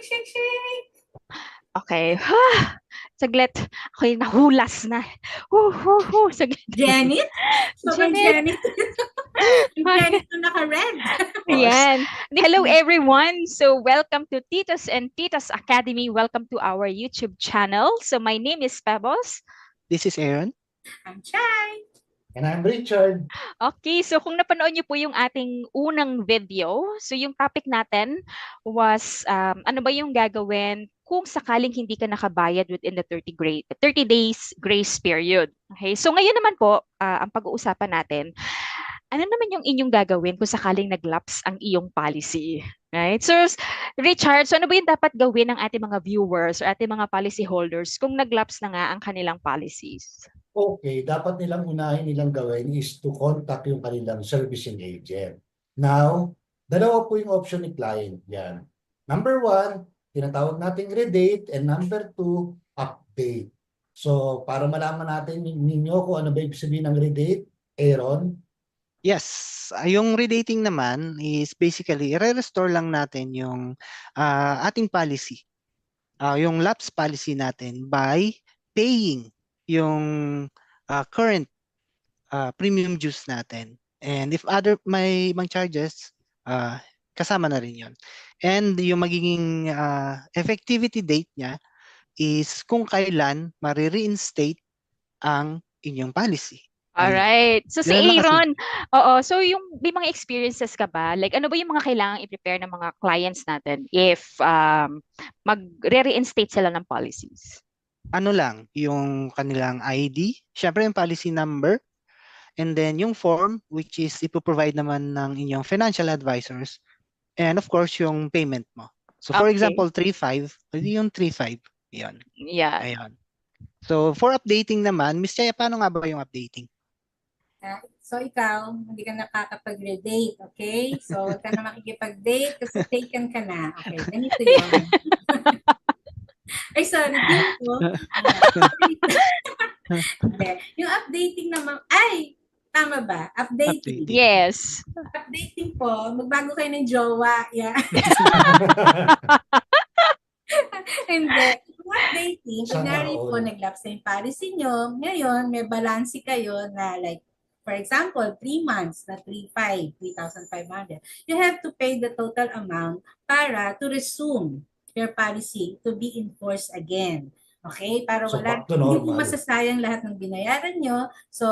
shake, shake. Okay. Saglit. Ako'y nahulas na. Saglit. Janet? Sobrang Janet. Janet. Yung Janet na naka-red. Yan. Hello, everyone. So, welcome to Titos and Titas Academy. Welcome to our YouTube channel. So, my name is Pebbles. This is Aaron. I'm Chai. And I'm Richard. Okay, so kung napanood niyo po yung ating unang video, so yung topic natin was ano ba yung gagawin kung sakaling hindi ka nakabayad within the 30 days grace period. Okay, so ngayon naman po, ang pag-uusapan natin, ano naman yung inyong gagawin kung sakaling nag-lapse ang iyong policy? Right? So, Richard, so ano ba yung dapat gawin ng ating mga viewers or ating mga policy holders kung nag-lapse na nga ang kanilang policies? Okay, dapat unahin nilang gawin is to contact yung kanilang servicing agent. Now, dalawa po yung option ni client yan. Number 1, tinatawag nating redate, and number 2, update. So, para malaman natin ninyo kung ano ba ibig sabihin ng redate, Aaron? Yes, yung redating naman is basically i-restore lang natin yung ating policy. Yung lapse policy natin by paying yung current premium dues natin. And if may ibang charges, kasama na rin yun. And yung magiging effectivity date niya is kung kailan marireinstate ang inyong policy. Alright. So si Ganun lang Aaron, oo, so yung may mga experiences ka ba? Like ano ba yung mga kailangang i-prepare ng mga clients natin if mag-reinstate sila ng policies? Ano lang, yung kanilang ID, syempre yung policy number, and then yung form which is ipoprovide naman ng inyong financial advisors, and of course yung payment mo. So for Okay. example, 3.5, pwede yung 3.5. Yan. Yeah. Ayan. So for updating naman, Miss Chaya, paano nga ba yung updating? So ikaw, hindi ka nakakapag-redate, okay? So huwag ka na makikipag-date kasi taken ka na. Okay, ganito yun. Ay, sorry, dito. Yung updating naman, ay, tama ba? Updating. Yes. Updating po, magbago kayo ng jowa. Yeah. Hindi. Updating, kunyari po, nag-lapse na yung policy nyo, ngayon, may balance kayo na like, for example, 3 months na 3,500. You have to pay the total amount para to resume your policy to be enforced again. Okay? Para So, wala, back to hindi normal. po masasayang lahat ng binayaran nyo. So,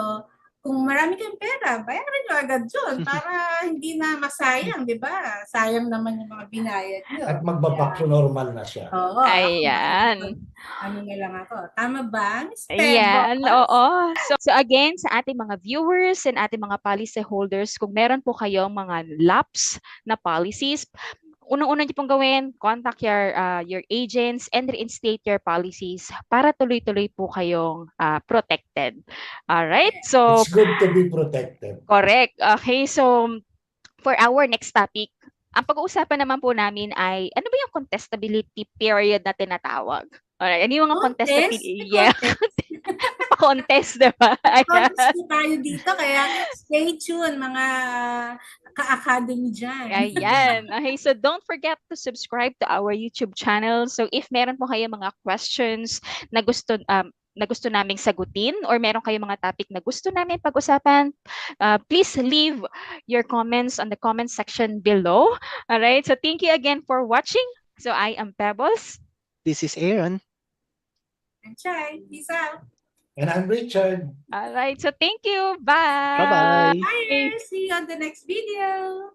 kung marami kayong pera, bayaran nyo agad yun para hindi na masayang, di ba? Sayang naman yung mga binayad nyo. At magbaback to normal na siya. Oo. Ayan. Ano na lang ako. Tama ba? Miss Ayan, Pebbles? oo. So again, sa ating mga viewers and ating mga policy holders, kung meron po kayong mga lapse na policies, unang-una niyo pong gawin, contact your agents and reinstate your policies para tuloy-tuloy po kayong protected. Alright? So, It's good to be protected. correct. Okay, so for our next topic, ang pag-uusapan naman po namin ay ano ba yung contestability period na tinatawag? Alright, ano yung mga contestability? Yeah. Pa-contest, diba? Contest po tayo dito, kaya stay tuned mga ka-academy dyan. Ayan. Okay, so don't forget to subscribe to our YouTube channel. So if meron po kayo mga questions na gusto naming sagutin or meron kayong mga topic na gusto namin pag-usapan, please leave your comments on the comment section below. All right, so thank you again for watching. So I am Pebbles. This is Aaron. And Chai, peace out. And I'm Richard. All right, so thank you. Bye. Bye-bye. Bye. See you on the next video.